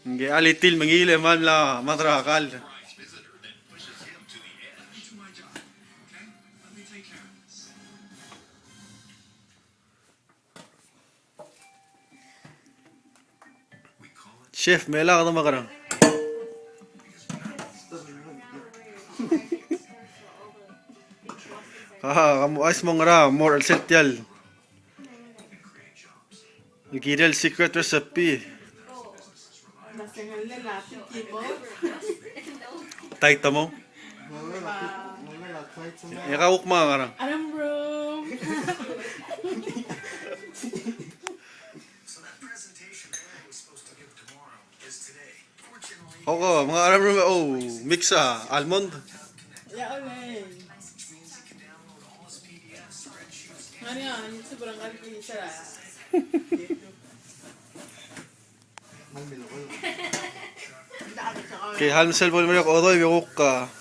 Nge alitil mangile man la matrakal. Chef, mela ka na makarang. Kamu ais mong ra more essential. Gidel secret recipe. Tayo mo. Yakawak mga karang. Alam bro. Oo, mga alam mo, oh, mix almond. Ya oleh. Ano yan? Sobrang kalki siya. Kay halm cellphone mo rin, otoy, may ka.